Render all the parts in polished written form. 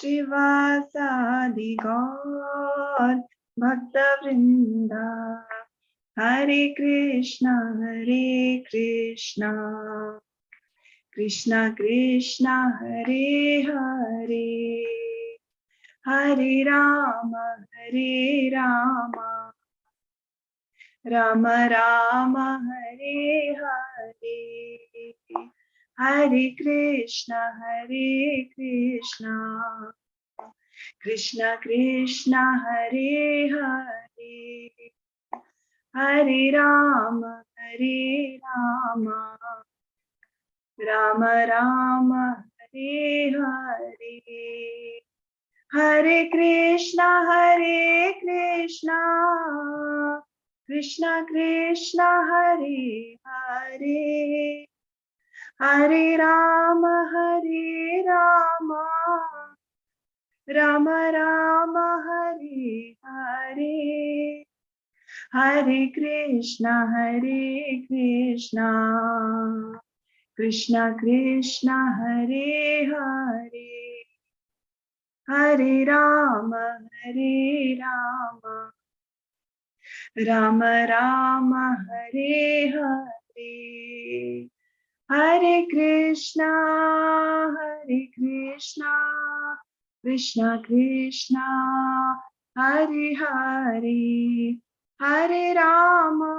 Srivasadi Gaur Bhakta Vrinda. Hare Krishna, Krishna Krishna, Hare Hare, Hare Rama, Rama Rama, Hare Hare, Hare Krishna, Krishna Krishna, Hare Hare, Hare Rama, Rama Rama, Hare Hare, Hare Krishna, Krishna Krishna, Hare Hare, Hare Rama, Rama Rama, Hare Hare, Hare Krishna, Krishna Krishna, Hare Hare, Hare Rama, Rama Rama, Hare Hare, Hare Krishna, Krishna Krishna, Hare Hare, Hare Rama,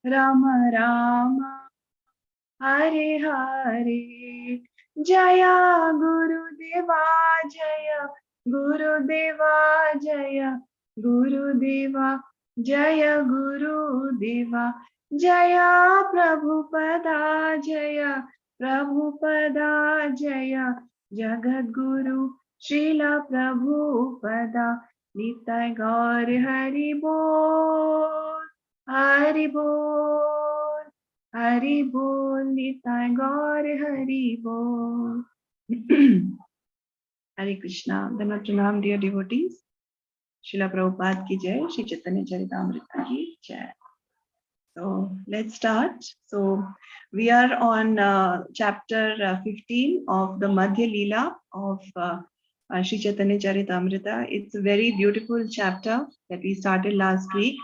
Rama Rama, Hare Hare. Jaya Gurudeva, Jaya Gurudeva, Jaya Gurudeva, Jaya Gurudeva, Jaya Prabhupada, Jaya Prabhupada, Jaya Jagadguru Srila Prabhupada, Nitai Gaur Hari Bol, Hari Bol, Hari Bol, Nitai Gaur Hari Bol. Hare Krishna. Pranam, dear devotees. Srila Prabhupada ki jai, Shri Chaitanya Charitamrita ki jai. So let's start. So we are on chapter 15 of the Madhya Leela of Shri Chaitanya Charitamrita. It's a very beautiful chapter that we started last week.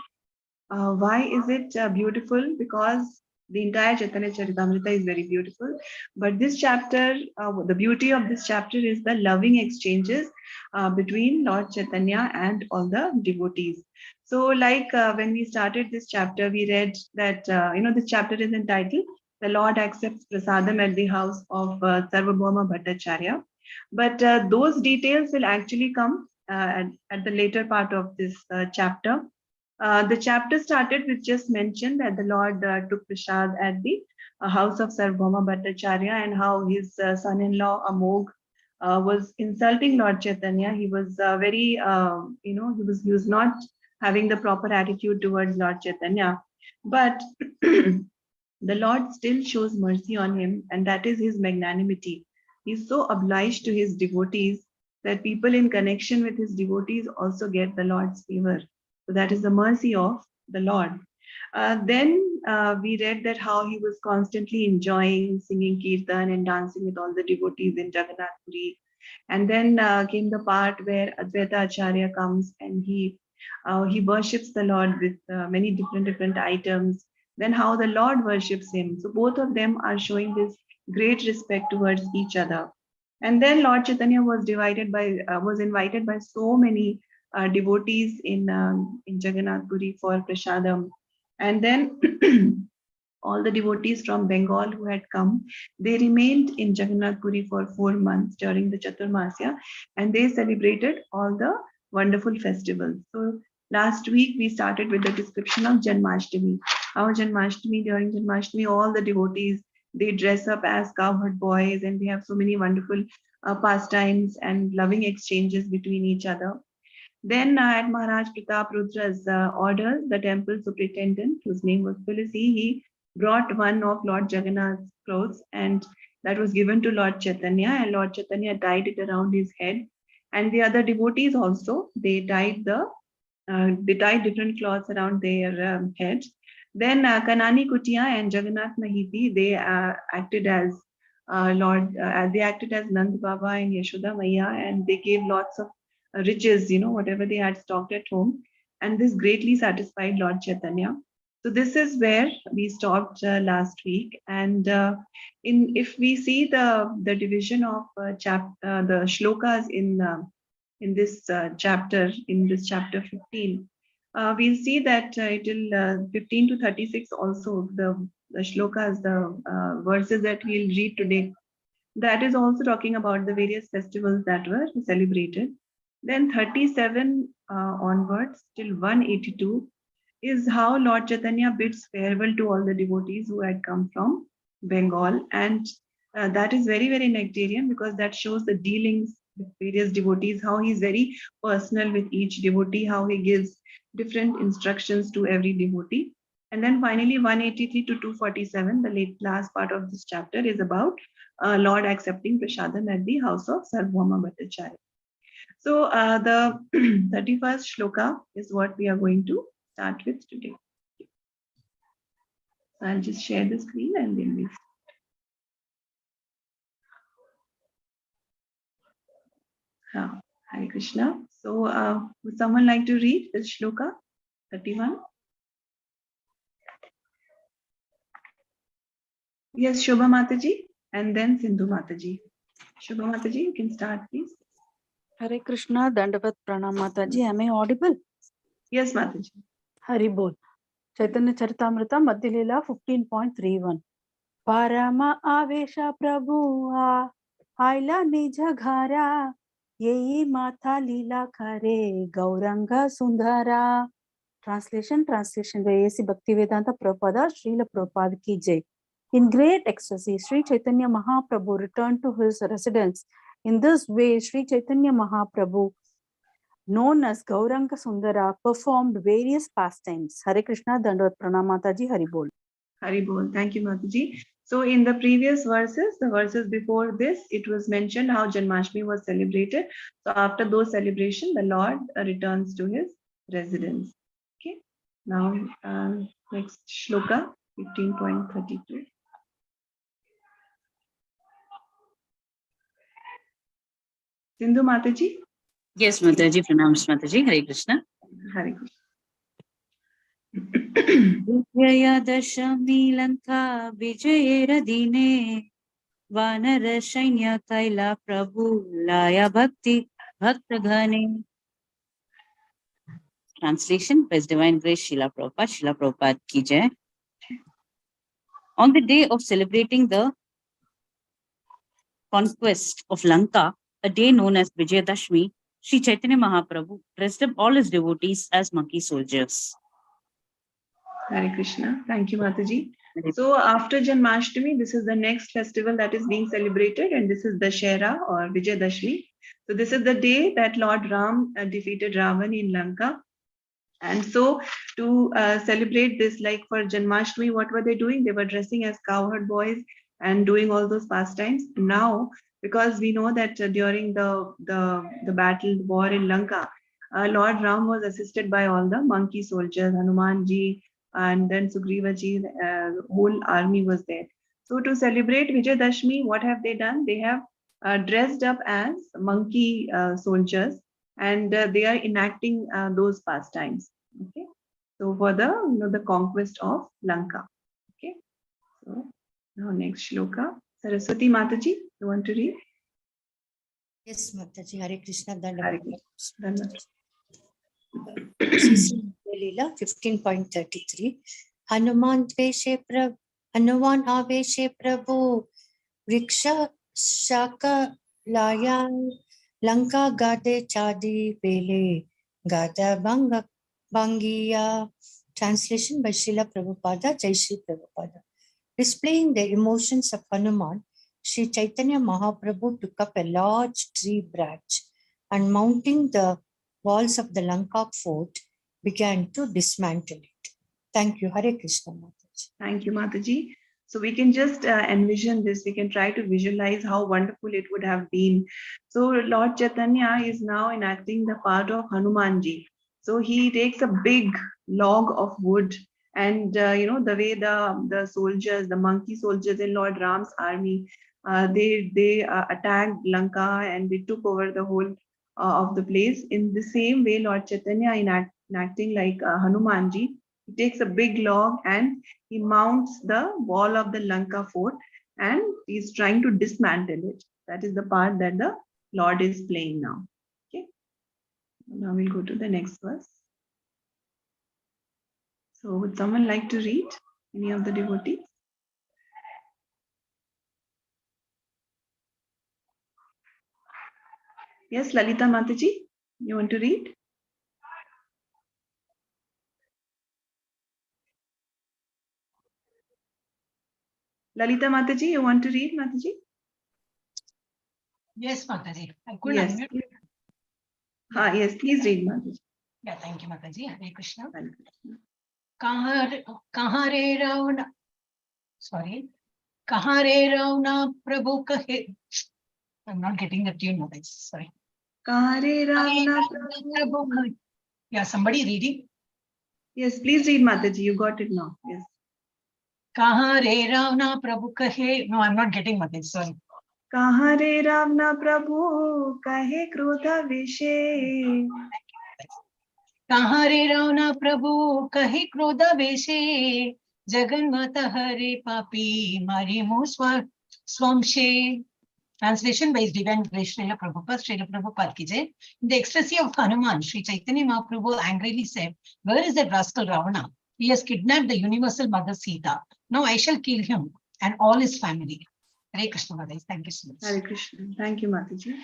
Why is it beautiful? Because the entire Chaitanya Charitamrita is very beautiful. But this chapter, the beauty of this chapter is the loving exchanges between Lord Chaitanya and all the devotees. So like when we started this chapter, we read that, this chapter is entitled, The Lord Accepts Prasadam at the House of Sarvabhauma Bhattacharya. But those details will actually come at the later part of this chapter. The chapter started with just mention that the Lord took prasad at the house of Sarvabhauma Bhattacharya, and how his son-in-law Amog was insulting Lord Chaitanya. He was he was not having the proper attitude towards Lord Chaitanya. But the Lord still shows mercy on him, and that is his magnanimity. He's so obliged to his devotees that people in connection with his devotees also get the Lord's favor. So that is the mercy of the Lord. Then we read that how he was constantly enjoying singing kirtan and dancing with all the devotees in Jagannath Puri. And then came the part where Advaita Acharya comes and he worships the Lord with many different items. Then how the Lord worships him. So both of them are showing this great respect towards each other. And then Lord Chaitanya was invited by so many devotees in Jagannath Puri for prasadam. And then all the devotees from Bengal who had come, they remained in Jagannath Puri for 4 months during the Chaturmasya, and they celebrated all the wonderful festivals. So last week we started with the description of Janmashtami. How during Janmashtami, all the devotees, they dress up as cowherd boys, and they have so many wonderful pastimes and loving exchanges between each other. Then at Maharaj Pratap Rudra's order, the temple superintendent, whose name was Tulasi, he brought one of Lord Jagannath's clothes, and that was given to Lord Chaitanya, and Lord Chaitanya tied it around his head. And the other devotees also, they tied different cloths around their heads. Then Kanani Kutiya and Jagannath Mahiti, they acted as they acted as Nand Baba and Yashoda Maya, and they gave lots of riches, whatever they had stocked at home. And this greatly satisfied Lord Chaitanya. So this is where we stopped last week. And if we see the division of the shlokas in this chapter, in this chapter 15, we'll see that it will 15 to 36 also, the shlokas, the verses that we'll read today, that is also talking about the various festivals that were celebrated. Then 37 onwards till 182 is how Lord Chaitanya bids farewell to all the devotees who had come from Bengal. And that is very, very nectarian, because that shows the dealings with various devotees, how he's very personal with each devotee, how he gives different instructions to every devotee. And then finally 183 to 247, the last part of this chapter, is about Lord accepting prasadam at the house of Sarvabhauma Bhattacharya. So the 31st shloka is what we are going to start with today. So I'll just share the screen and then we'll start. Hare Krishna. So would someone like to read this shloka 31? Yes, Shobha Mataji and then Sindhu Mataji. Shobha Mataji, you can start, please. Hare Krishna, Dandavat Pranam Mataji. Am I audible? Yes, Mataji. Hari Bol. Chaitanya Charitamrita Madhya Leela 15.31. Parama Avesha Prabhu Aila Nija Ghara Yehi Matha Leela Kare Gauranga Sundara. Translation by A.C. Bhaktivedanta Prabhupada, Srila Prabhupada Ki Jai. In great ecstasy, Sri Chaitanya Mahaprabhu returned to his residence. In this way, Sri Chaitanya Mahaprabhu, known as Gauranga Sundara, performed various pastimes. Hare Krishna, Dandavat Pranam Mataji, Hari Bol. Hari Bol. Thank you, Mataji. So in the previous verses, the verses before this, it was mentioned how Janmashtami was celebrated. So after those celebrations, the Lord returns to his residence. Okay. Now, next shloka, 15.32. Sindhu Mataji? Yes, Mataji, pranams Mataji, Hare Krishna. Hare Krishna. Vijaya Dashami Lanka Vijayera Dine Vanara Shainya Kaila Prabhu Laya Bhakti Bhakta Ghane. Translation by His Divine Grace Srila Prabhupada Ki Jai. On the day of celebrating the conquest of Lanka, a day known as Vijayadashmi, Sri Chaitanya Mahaprabhu dressed up all his devotees as monkey soldiers. Hare Krishna. Thank you, Mataji. So after Janmashtami, this is the next festival that is being celebrated, and this is Dashera or Vijayadashmi. So this is the day that Lord Ram defeated Ravan in Lanka. And so to celebrate this, like for Janmashtami, what were they doing? They were dressing as cowherd boys and doing all those pastimes. Now, because we know that during the battle, the war in Lanka, Lord Ram was assisted by all the monkey soldiers, Hanumanji, and then Sugrivaji, whole army was there. So to celebrate Vijayadashmi, what have they done? They have dressed up as monkey soldiers, and they are enacting those pastimes. Okay, so for the conquest of Lanka. Okay, so now next shloka, Saraswati Mataji, you want to read? Yes, Mataji. Hare Krishna. Hare Krishna. Leela 15.33. Hanuman Aveshe Prabhu Vriksha Shaka Layan Lanka Gade Chadi Pele Gada Bangiya. Translation by Srila Prabhupada, Jai Shri Prabhupada. Displaying the emotions of Hanuman, Sri Chaitanya Mahaprabhu took up a large tree branch and, mounting the walls of the Lanka fort, began to dismantle it. Thank you. Hare Krishna, Mataji. Thank you, Mataji. So we can just envision this. We can try to visualize how wonderful it would have been. So Lord Chaitanya is now enacting the part of Hanumanji. So he takes a big log of wood, and the way the soldiers, the monkey soldiers in Lord Ram's army, they attacked Lanka and they took over the whole of the place. In the same way, Lord Chaitanya enacting like Hanumanji, he takes a big log and he mounts the wall of the Lanka fort and he's trying to dismantle it. That is the part that the Lord is playing now. Okay. Now we'll go to the next verse. So would someone like to read? Any of the devotees? Yes, Lalita Mataji, you want to read? Lalita Mataji, you want to read, Mataji? Yes, Mataji. I could Yes. unmute. Yes, please read, Mataji. Yeah, thank you, Mataji. Hare Krishna. Hare Krishna. कहाँ रे रवना, sorry, कहाँ रे रवना प्रभु कहे. I'm not getting the tune, Mataji. Sorry. कहाँ रे रावना प्रभु कहे. Yeah, somebody reading. Yes, please read, Mataji. You got it now. Yes. कहाँ रे रवना प्रभु कहे. No, I'm not getting, Mataji. Sorry. कहाँ रे रावना प्रभु कहे क्रोध विषे. कहाँ रे रवना प्रभु कहे क्रोध वेशे. जगन्माता हरे पापी मारी मुँह स्वंशे. Translation by His Divine Grace Srila Prabhupada ki jai. In the ecstasy of Hanuman, Sri Chaitanya Mahaprabhu angrily said, "Where is that rascal Ravana? He has kidnapped the universal mother Sita. Now I shall kill him and all his family." Hare Krishna, Mataji. Thank you so much. Hare Krishna. Thank you, Mataji.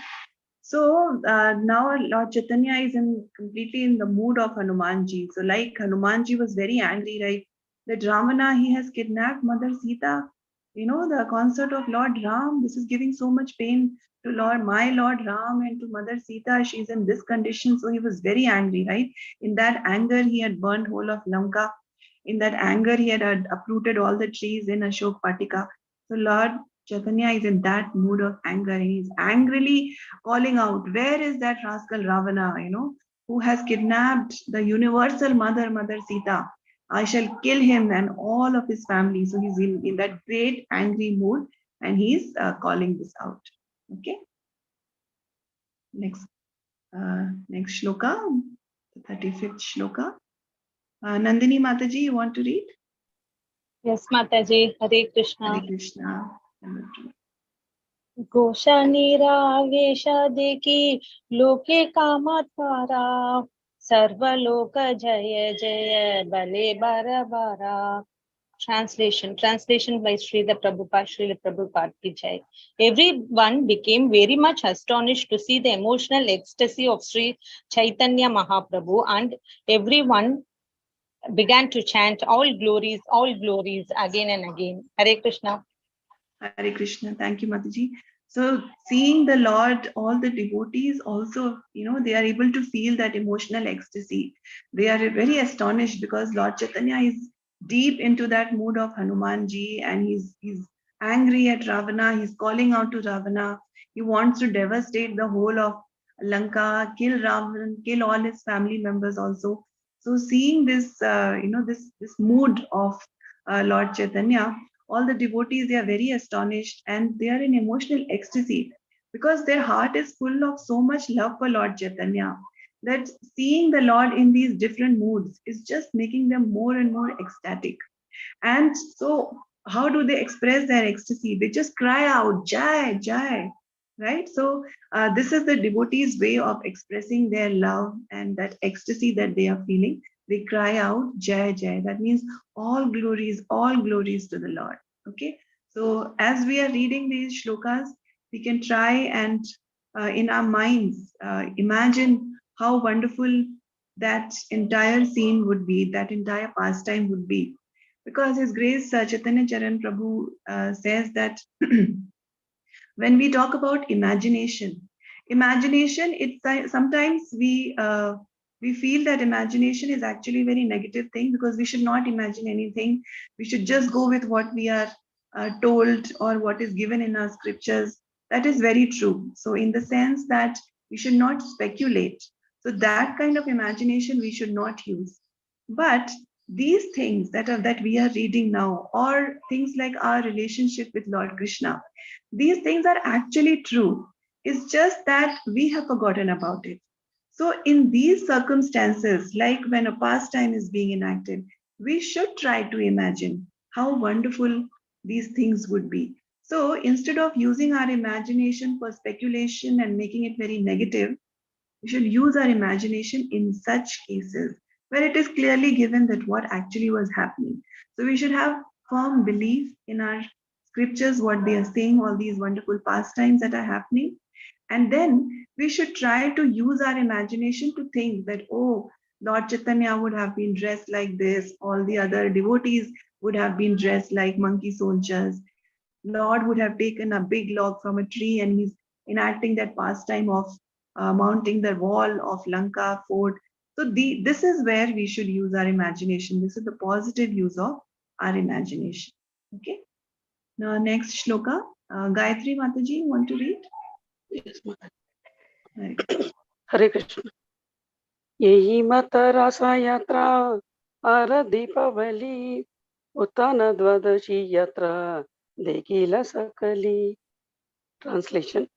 So now Lord Chaitanya is completely in the mood of Hanumanji. So like Hanumanji was very angry, right? That Ravana, he has kidnapped Mother Sita. You know, the concert of Lord Ram, this is giving so much pain to my Lord Ram and to Mother Sita. She's in this condition. So he was very angry, right? In that anger, he had burned whole of Lanka. In that anger, he had uprooted all the trees in Ashok Patika. So Lord Chaitanya is in that mood of anger and he's angrily calling out, where is that rascal Ravana, who has kidnapped the universal mother, Mother Sita? I shall kill him and all of his family. So he's in that great angry mood and he's calling this out. Okay. Next shloka, the 35th shloka. Nandini Mataji, you want to read? Yes, Mataji. Hare Krishna. Hare Krishna. घोषानिरावेश देखी लोके कामत्वारा सर्वलोक जय जय बले बारा. Translation by Srila Prabhupada ki jai. Everyone became very much astonished to see the emotional ecstasy of Sri Chaitanya Mahaprabhu, and everyone began to chant all glories again and again. Hare Krishna. Hare Krishna. Thank you, Mataji. So seeing the Lord, all the devotees also, they are able to feel that emotional ecstasy. They are very astonished because Lord Chaitanya is deep into that mood of Hanumanji and he's angry at Ravana. He's calling out to Ravana. He wants to devastate the whole of Lanka, kill Ravana, kill all his family members also. So seeing this, this mood of Lord Chaitanya, all the devotees, they are very astonished and they are in emotional ecstasy because their heart is full of so much love for Lord Chaitanya that seeing the Lord in these different moods is just making them more and more ecstatic. And so how do they express their ecstasy? They just cry out, Jai, Jai, right? So this is the devotees' way of expressing their love and that ecstasy that they are feeling. They cry out, Jai, Jai. That means all glories to the Lord. Okay. So as we are reading these shlokas, we can try and in our minds imagine how wonderful that entire scene would be, that entire pastime would be. Because His Grace Chaitanya Charitamrita Prabhu says that when we talk about imagination, it's sometimes we feel that imagination is actually a very negative thing because we should not imagine anything. We should just go with what we are told or what is given in our scriptures. That is very true. So in the sense that we should not speculate. So that kind of imagination we should not use. But these things that we are reading now, or things like our relationship with Lord Krishna, these things are actually true. It's just that we have forgotten about it. So in these circumstances, like when a pastime is being enacted, we should try to imagine how wonderful these things would be. So instead of using our imagination for speculation and making it very negative, we should use our imagination in such cases where it is clearly given that what actually was happening. So we should have firm belief in our scriptures, what they are saying, all these wonderful pastimes that are happening. And then we should try to use our imagination to think that, oh, Lord Chaitanya would have been dressed like this, all the other devotees would have been dressed like monkey soldiers. Lord would have taken a big log from a tree and he's enacting that pastime of mounting the wall of Lanka fort. So this is where we should use our imagination. This is the positive use of our imagination. Okay. Now next shloka, Gayatri Mataji, you want to read? Yes, Mataji. Right. Hare Krishna. Yehi mata rasa yatra ara deepavali uttana dvadashi yatra dekila sakali. Translation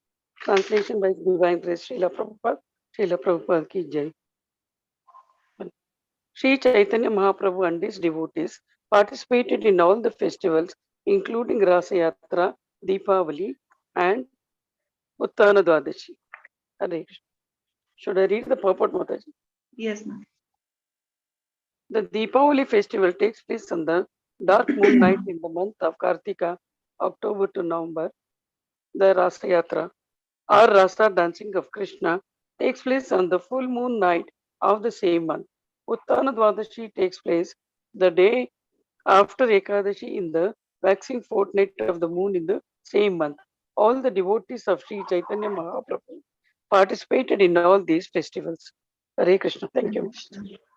by Divine Grace Srila Prabhupada ki jai. Sri Chaitanya Mahaprabhu and his devotees participated in all the festivals, including Rasa Yatra, Deepavali, and Uttana Dwadashi. Hare Krishna. Should I read the purport, Mataji? Yes, ma'am. The Deepavali festival takes place on the dark moon night in the month of Kartika, October to November. The Rasa Yatra, or Rasa dancing of Krishna, takes place on the full moon night of the same month. Uttana Dwadashi takes place the day after Ekadashi in the waxing fortnight of the moon in the same month. All the devotees of Sri Chaitanya Mahaprabhu participated in all these festivals. Hare Krishna. Thank you.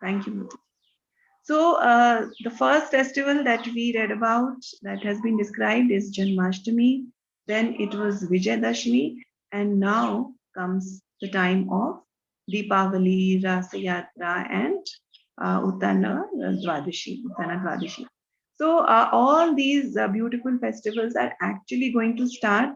Thank you. So the first festival that we read about that has been described is Janmashtami. Then it was Vijayadashmi, and now comes the time of Deepavali, Rasa Yatra, and Uttana Dwadashi. So all these beautiful festivals are actually going to start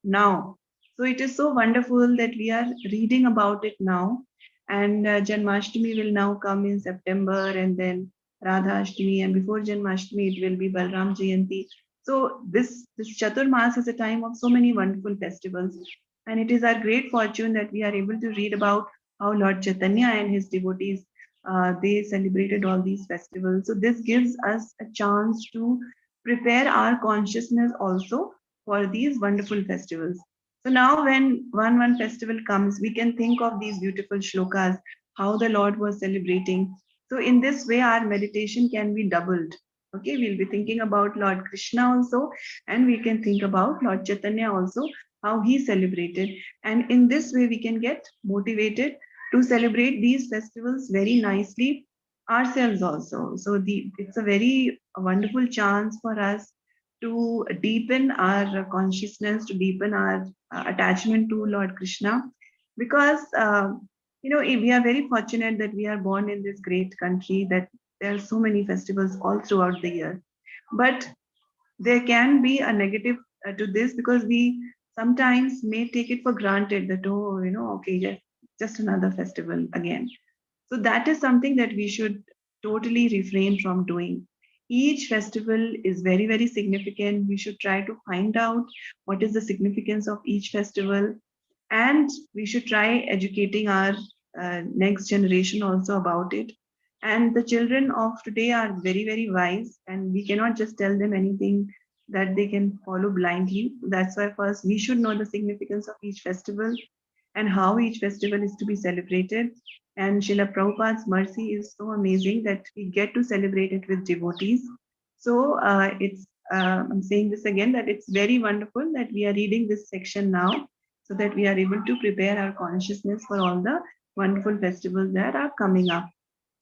now. So it is so wonderful that we are reading about it now. And Janmashtami will now come in September, and then Radha Ashtami, and before Janmashtami it will be Balram Jayanti. So this Chaturmas is a time of so many wonderful festivals, and it is our great fortune that we are able to read about how Lord Chaitanya and his devotees they celebrated all these festivals. So this gives us a chance to prepare our consciousness also for these wonderful festivals. So now when one festival comes, we can think of these beautiful shlokas, how the Lord was celebrating. So in this way, our meditation can be doubled. Okay, we'll be thinking about Lord Krishna also, and we can think about Lord Chaitanya also, how he celebrated. And in this way, we can get motivated to celebrate these festivals very nicely ourselves also. So it's a very wonderful chance for us to deepen our consciousness, to deepen our attachment to Lord Krishna, because we are very fortunate that we are born in this great country, that there are so many festivals all throughout the year. But there can be a negative to this, because we sometimes may take it for granted that, oh, okay, yes, just another festival again. So that is something that we should totally refrain from doing. Each festival is very, very significant. We should try to find out what is the significance of each festival, and we should try educating our next generation also about it. And the children of today are very, very wise, and we cannot just tell them anything that they can follow blindly. That's why first we should know the significance of each festival and how each festival is to be celebrated. And Srila Prabhupada's mercy is so amazing that we get to celebrate it with devotees. So I'm saying this again, that it's very wonderful that we are reading this section now, so that we are able to prepare our consciousness for all the wonderful festivals that are coming up.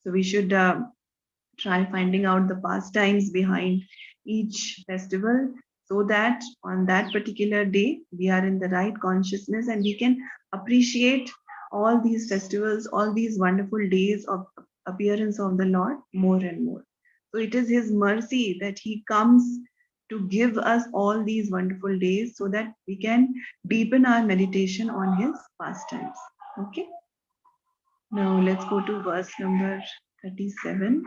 So we should try finding out the pastimes behind each festival, so that on that particular day we are in the right consciousness and we can appreciate all these festivals, all these wonderful days of appearance of the Lord more and more. So it is his mercy that he comes to give us all these wonderful days so that we can deepen our meditation on his pastimes. Okay. Now let's go to verse number 37.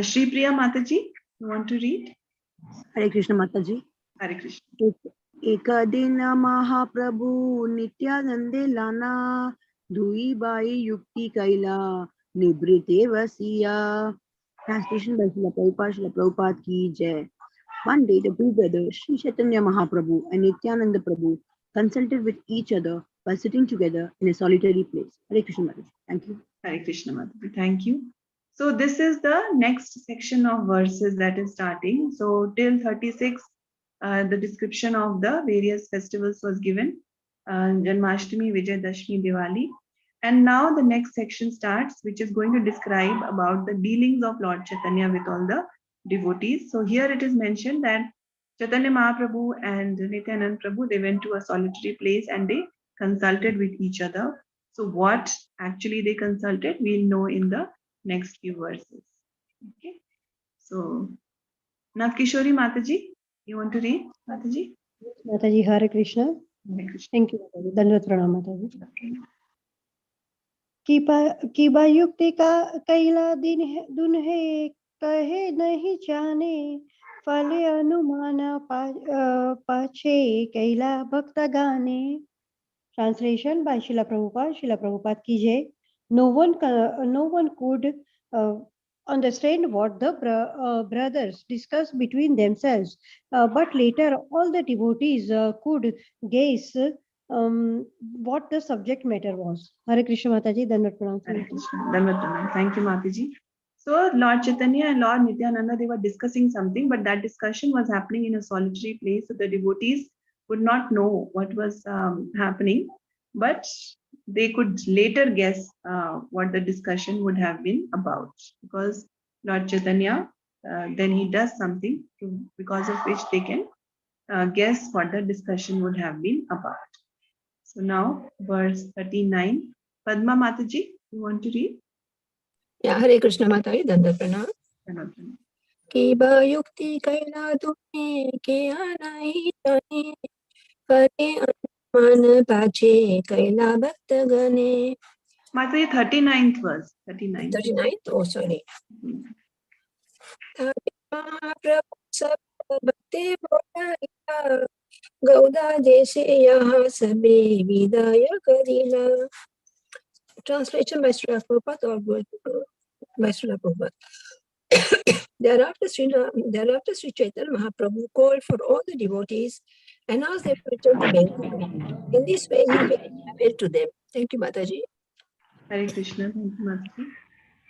Shri Priya Mataji, you want to read? Hare Krishna Mataji. Hare Krishna. एक दिन महाप्रभु नित्यानंदे लाना धुई by युक्ति कैला निवृत्ते वसिया. Translation by Srila Prabhupada ki jai. One day the two brothers Sri Chaitanya Mahaprabhu and Nityananda Prabhu consulted with each other while sitting together in a solitary place. Hare Krishna Mataji. Thank you. Hare Krishna Mataji. Thank you. So this is the next section of verses that is starting. So till 36, the description of the various festivals was given. Janmashtami, Vijayadashmi, Diwali. And now the next section starts, which is going to describe about the dealings of Lord Chaitanya with all the devotees. So here it is mentioned that Chaitanya Mahaprabhu and Nityananda Prabhu, they went to a solitary place and they consulted with each other. So what actually they consulted, we'll know in the next few verses. Okay. So Navkishori Mataji, you want to read, Mataji? Mataji, Hare Krishna. Hare Krishna. Thank you, Mataji. Dandavat pranam, Mataji. किबा युक्ति का कैला दिन है दुन है कहे नहीं जाने फले अनुमान पाछे कैला भक्त गाने. Translation by Srila Prabhupada. Srila Prabhupada ki jai. No one could understand what the brothers discussed between themselves, but later all the devotees could guess what the subject matter was. Hare Krishna Mataji, Dandavat pranam. Hare Krishna. Dandavat pranam. Thank you, Mataji. So Lord Chaitanya and Lord Nityananda, they were discussing something, but that discussion was happening in a solitary place. So the devotees would not know what was happening, but they could later guess what the discussion would have been about, because Lord Chaitanya, then he does something because of which they can guess what the discussion would have been about. So now verse 39. Padma Mataji, you want to read? Yeah, Hare Krishna Mataji, Dandavat pranam. किबा युक्ति कैला तुमने के आना ही जाने फले अनुमान पाछे कैला भक्त गने. Mataji, 39th verse. 39th, oh sorry. महाप्रभु सब भक्ति बोला गौदा जैसे यहाँ सबे विदाय Karila. Translation by Srila Prabhupada or by Srila Prabhupada. Thereafter, Sri Chaitanya Mahaprabhu called for all the devotees and asked them to return to Bengal. In this way, he bade farewell to them. Thank you, Mataji. Hare Krishna. Thank you, Mataji.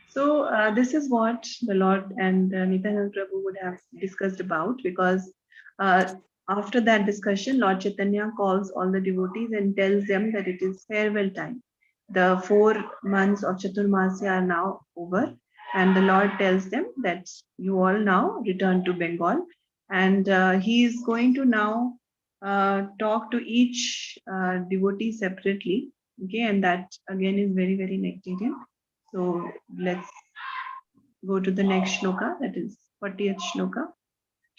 So this is what the Lord and Nityananda Prabhu would have discussed about, because after that discussion, Lord Chaitanya calls all the devotees and tells them that it is farewell time. The 4 months of Chaturmasya are now over, and the Lord tells them that you all now return to Bengal, and he is going to now talk to each devotee separately. Okay, and that again is very, very nectarian. So let's go to the next shloka, that is 40th shloka.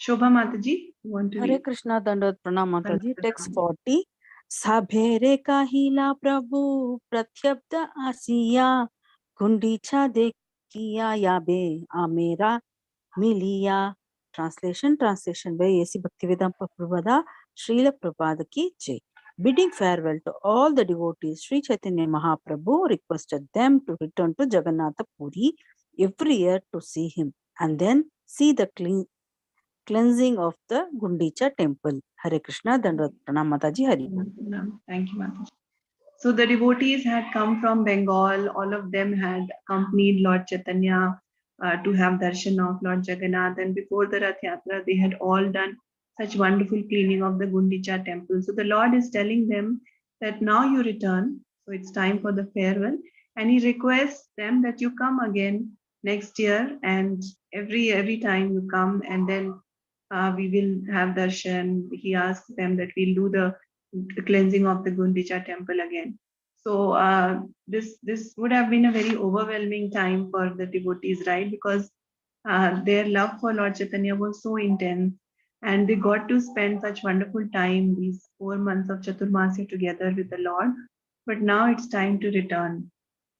Shobha Mataji, you want to Hare read? Krishna Dandavat pranam Mataji. Text 40. साभेरे काहिला प्रभु प्रत्यब्द आसिया गुंडीचा देखिया याबे आमेरा मिलिया. Translation by A.C. Bhaktivedanta Prabhupada Srila Prabhupada ki jai. Bidding farewell to all the devotees, Sri Chaitanya Mahaprabhu requested them to return to Jagannatha Puri every year to see him and then see the cleansing of the Gundicha temple. Hare Krishna, Dandavat pranam Mataji. Hari. Thank you, Mataji. So the devotees had come from Bengal. All of them had accompanied Lord Chaitanya to have darshan of Lord Jagannath. And before the Rath Yatra, they had all done such wonderful cleaning of the Gundicha temple. So the Lord is telling them that now you return. So it's time for the farewell. And he requests them that you come again next year, and every time you come, and then we will have darshan. He asks them that we'll do the cleansing of the Gundicha temple again. So this would have been a very overwhelming time for the devotees, right? Because their love for Lord Chaitanya was so intense, and they got to spend such wonderful time, these 4 months of Chaturmasya together with the Lord. But now it's time to return.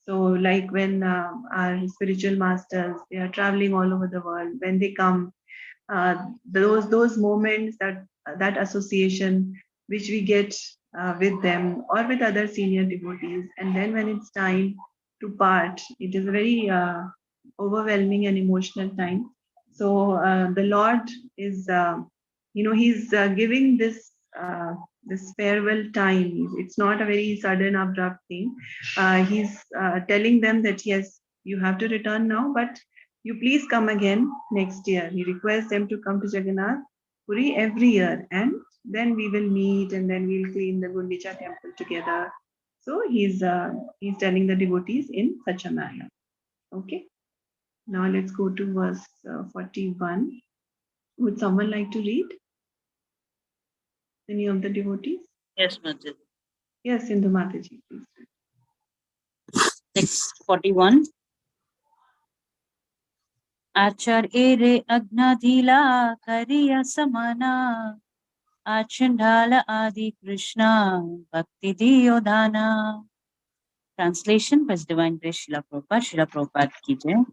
So like when our spiritual masters, they are traveling all over the world, when they come, those moments, that association which we get with them or with other senior devotees, and then when it's time to part, it is a very overwhelming and emotional time. So the Lord is, he's giving this farewell time. It's not a very sudden, abrupt thing. He's telling them that yes, you have to return now, but you please come again next year. He requests them to come to Jagannath Puri every year, and then we will meet, and then we'll clean the Gundicha temple together. So he's telling the devotees in such a manner. Okay. Now let's go to verse 41. Would someone like to read? Any of the devotees? Yes, Mataji. Yes, Sindhu Mataji, please. Next, 41. Acharya re agnadila kariya samana. Achandala adi Krishna bhakti diyodhana. Translation by His Divine Grace Srila Prabhupada. Srila Prabhupada ki jai.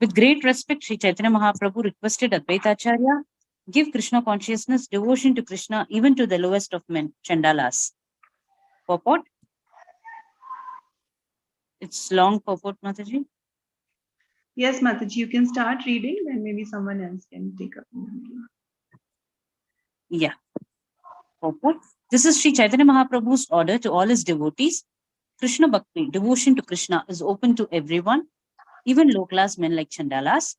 With great respect, Sri Chaitanya Mahaprabhu requested Advaita Acharya, give Krishna consciousness, devotion to Krishna, even to the lowest of men, Chandalas. Purport? It's long purport, Mataji. Yes, Mataji, you can start reading, then maybe someone else can take up. Yeah. Purport. This is Sri Chaitanya Mahaprabhu's order to all his devotees. Krishna Bhakti, devotion to Krishna, is open to everyone, even low-class men like Chandalas.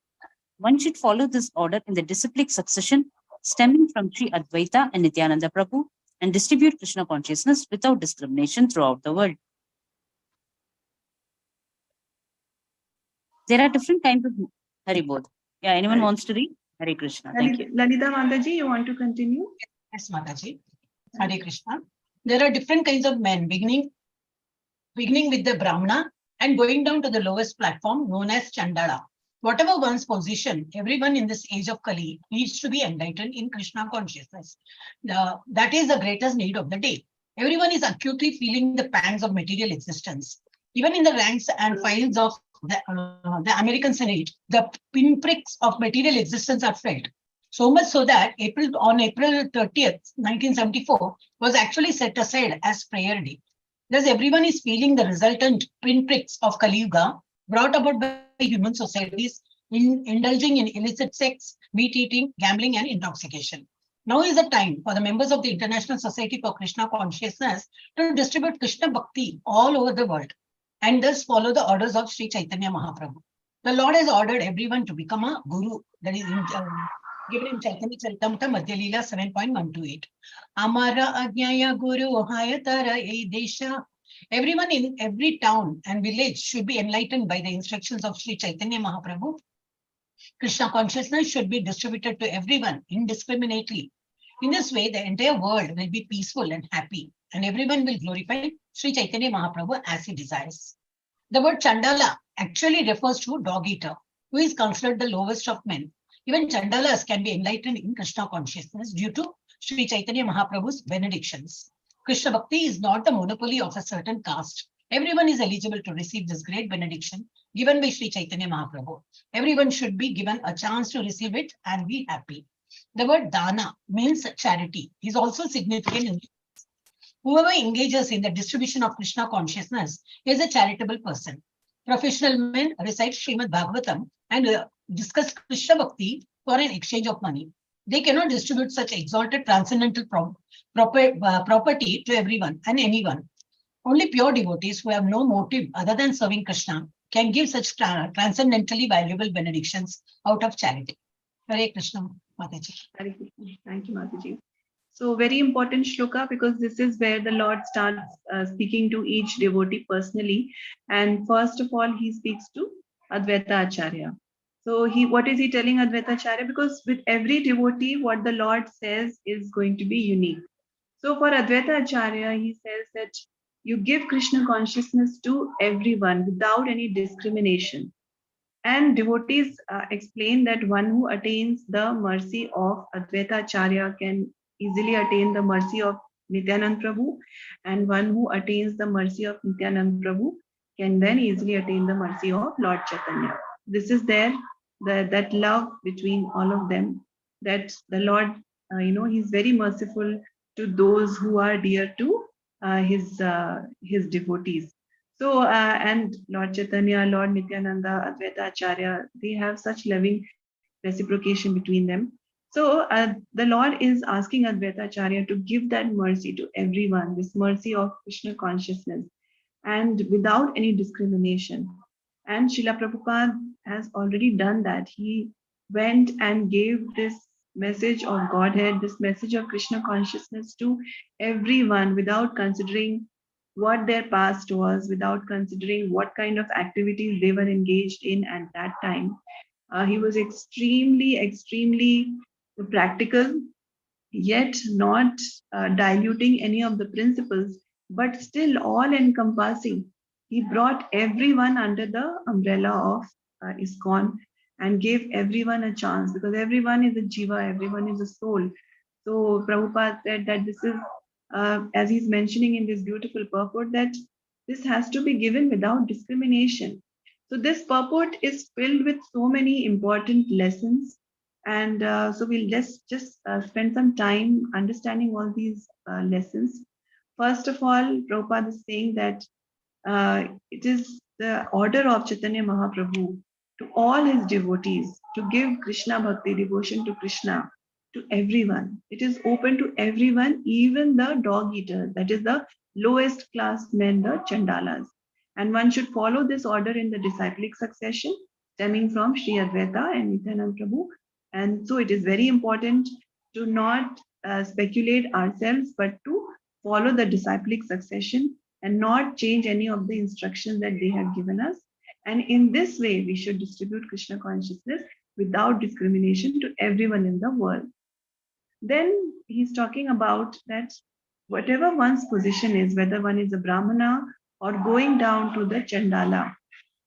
One should follow this order in the disciplic succession stemming from Sri Advaita and Nityananda Prabhu and distribute Krishna consciousness without discrimination throughout the world. There are different kinds of Haribodh. Yeah, anyone wants to read? Hare Krishna. Thank you. Lalita Mataji, you want to continue? Yes, Mataji. Hare Krishna. There are different kinds of men, beginning with the Brahmana and going down to the lowest platform known as Chandala. Whatever one's position, everyone in this age of Kali needs to be enlightened in Krishna consciousness. That is the greatest need of the day. Everyone is acutely feeling the pangs of material existence. Even in the ranks and files of the American Senate, the pinpricks of material existence are felt. So much so that on April 30th, 1974, was actually set aside as prayer day. Thus, everyone is feeling the resultant pinpricks of Kali Yuga brought about by human societies indulging in illicit sex, meat eating, gambling, and intoxication. Now is the time for the members of the International Society for Krishna Consciousness to distribute Krishna Bhakti all over the world and thus follow the orders of Sri Chaitanya Mahaprabhu. The Lord has ordered everyone to become a guru. That is given in Chaitanya Charitamrita Madhyalila 7.128. Amara Ajnaya Guru Hayatara Desha. Everyone in every town and village should be enlightened by the instructions of Sri Chaitanya Mahaprabhu. Krishna consciousness should be distributed to everyone indiscriminately. In this way, the entire world will be peaceful and happy, and everyone will glorify Sri Chaitanya Mahaprabhu as he desires. The word Chandala actually refers to dog eater, who is considered the lowest of men. Even Chandalas can be enlightened in Krishna consciousness due to Sri Chaitanya Mahaprabhu's benedictions. Krishna Bhakti is not the monopoly of a certain caste. Everyone is eligible to receive this great benediction given by Sri Chaitanya Mahaprabhu. Everyone should be given a chance to receive it and be happy. The word dana means charity. Is also significant in whoever engages in the distribution of Krishna consciousness is a charitable person. Professional men recite Srimad Bhagavatam and discuss Krishna Bhakti for an exchange of money. They cannot distribute such exalted transcendental property to everyone and anyone. Only pure devotees who have no motive other than serving Krishna can give such transcendentally valuable benedictions out of charity. Hare Krishna, Mataji. Hare Krishna. Thank you, Mataji. So very important shloka, because this is where the Lord starts speaking to each devotee personally. And first of all, he speaks to Advaita Acharya. So what is he telling Advaita Acharya? Because with every devotee, what the Lord says is going to be unique. So for Advaita Acharya, he says that you give Krishna consciousness to everyone without any discrimination. And devotees explain that one who attains the mercy of Advaita Acharya can easily attain the mercy of Nityanand Prabhu, and one who attains the mercy of Nityanand Prabhu can then easily attain the mercy of Lord Chaitanya. This is there, that love between all of them, that the Lord, He's very merciful to those who are dear to his devotees. So, and Lord Chaitanya, Lord Nityananda, Advaita Acharya, they have such loving reciprocation between them. So, the Lord is asking Advaita Acharya to give that mercy to everyone, this mercy of Krishna consciousness, and without any discrimination. And Srila Prabhupada has already done that. He went and gave this message of Godhead, this message of Krishna consciousness to everyone without considering what their past was, without considering what kind of activities they were engaged in at that time. He was extremely practical, yet not diluting any of the principles, but still all encompassing. He brought everyone under the umbrella of ISKCON and gave everyone a chance, because everyone is a jiva, everyone is a soul. So Prabhupada said that this is, as he's mentioning in this beautiful purport, that this has to be given without discrimination. So this purport is filled with so many important lessons, and so we'll just spend some time understanding all these lessons. First of all, Prabhupada is saying that it is the order of Chaitanya Mahaprabhu to all his devotees to give Krishna Bhakti, devotion to Krishna, to everyone. It is open to everyone, even the dog eaters, that is the lowest class men, the Chandalas. And one should follow this order in the disciplic succession stemming from Sri Advaita and Nityanand Prabhu. And so it is very important to not speculate ourselves, but to follow the disciplic succession and not change any of the instructions that they have given us. And in this way, we should distribute Krishna consciousness without discrimination to everyone in the world. Then he's talking about that whatever one's position is, whether one is a Brahmana or going down to the Chandala,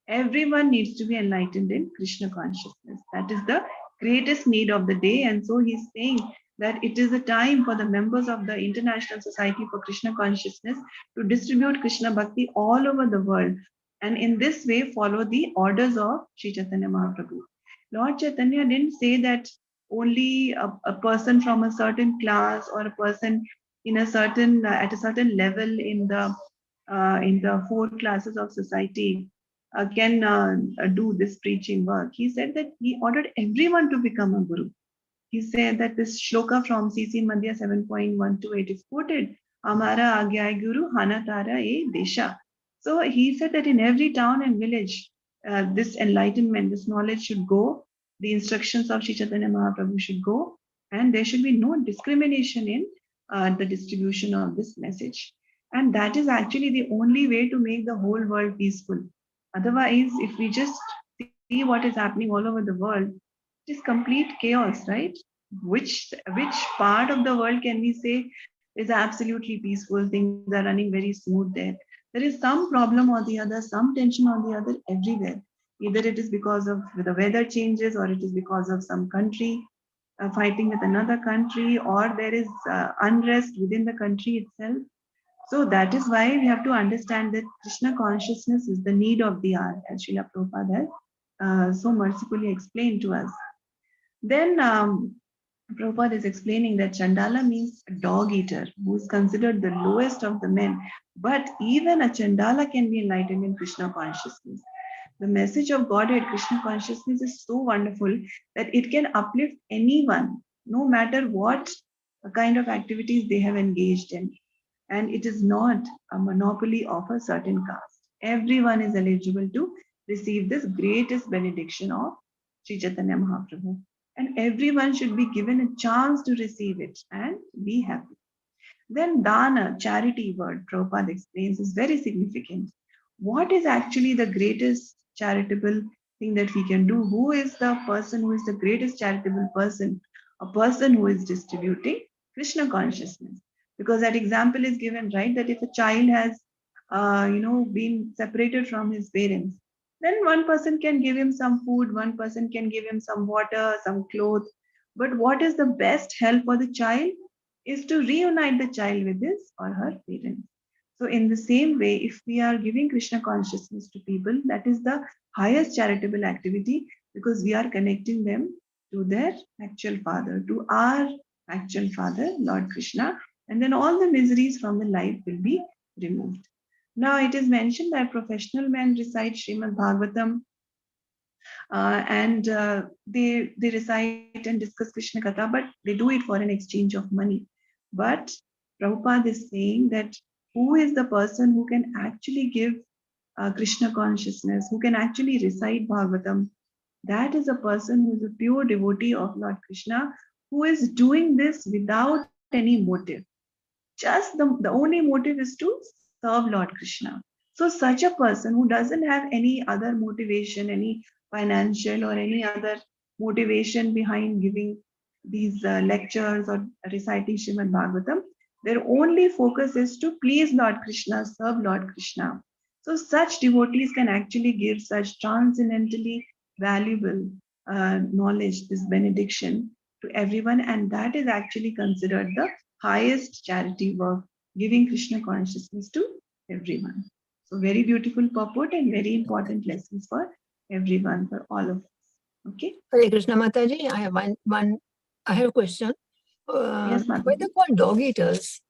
everyone needs to be enlightened in Krishna consciousness. That is the greatest need of the day. And so he's saying that it is a time for the members of the International Society for Krishna Consciousness to distribute Krishna Bhakti all over the world. And in this way, follow the orders of Sri Chaitanya Mahaprabhu. Lord Chaitanya didn't say that only a person from a certain class or a person in a certain at a certain level in the four classes of society can do this preaching work. He said that he ordered everyone to become a guru. He said that this shloka from CC Madhya 7.128 is quoted, Amara Agyai Guru Hana Tara E Desha. So he said that in every town and village, this enlightenment, this knowledge should go, the instructions of Sri Chaitanya Mahaprabhu should go, and there should be no discrimination in the distribution of this message. And that is actually the only way to make the whole world peaceful. Otherwise, if we just see what is happening all over the world, it is complete chaos, right? Which part of the world can we say is absolutely peaceful? Things are running very smooth there. There is some problem or the other, some tension or the other everywhere. Either it is because of the weather changes, or it is because of some country fighting with another country, or there is unrest within the country itself. So that is why we have to understand that Krishna consciousness is the need of the hour, as Srila Prabhupada has so mercifully explained to us. Then Prabhupada is explaining that Chandala means a dog eater, who is considered the lowest of the men. But even a Chandala can be enlightened in Krishna consciousness. The message of Godhead, Krishna consciousness, is so wonderful that it can uplift anyone, no matter what kind of activities they have engaged in. And it is not a monopoly of a certain caste. Everyone is eligible to receive this greatest benediction of Sri Chaitanya Mahaprabhu. And everyone should be given a chance to receive it and be happy. Then dana, charity word, Prabhupada explains, is very significant. What is actually the greatest charitable thing that we can do? Who is the person who is the greatest charitable person? A person who is distributing Krishna consciousness. Because that example is given, right? That if a child has, been separated from his parents, then one person can give him some food, one person can give him some water, some clothes. But what is the best help for the child is to reunite the child with his or her parents. So, in the same way, if we are giving Krishna consciousness to people, that is the highest charitable activity because we are connecting them to their actual father, to our actual father, Lord Krishna, and then all the miseries from the life will be removed. Now, it is mentioned that professional men recite Srimad Bhagavatam and they recite and discuss Krishna Katha, but they do it for an exchange of money. But Prabhupada is saying that who is the person who can actually give Krishna consciousness, who can actually recite Bhagavatam? That is a person who is a pure devotee of Lord Krishna, who is doing this without any motive. Just the only motive is to serve Lord Krishna. So such a person who doesn't have any other motivation, any financial or any other motivation behind giving these lectures or reciting Srimad Bhagavatam, their only focus is to please Lord Krishna, serve Lord Krishna. So such devotees can actually give such transcendently valuable knowledge, this benediction to everyone, and that is actually considered the highest charity work, giving Krishna consciousness to everyone. So very beautiful purport and very important lessons for everyone, for all of us. Okay. Hare Krishna Mataji, I have a question. Yes, Why Mataji. they called dog eaters?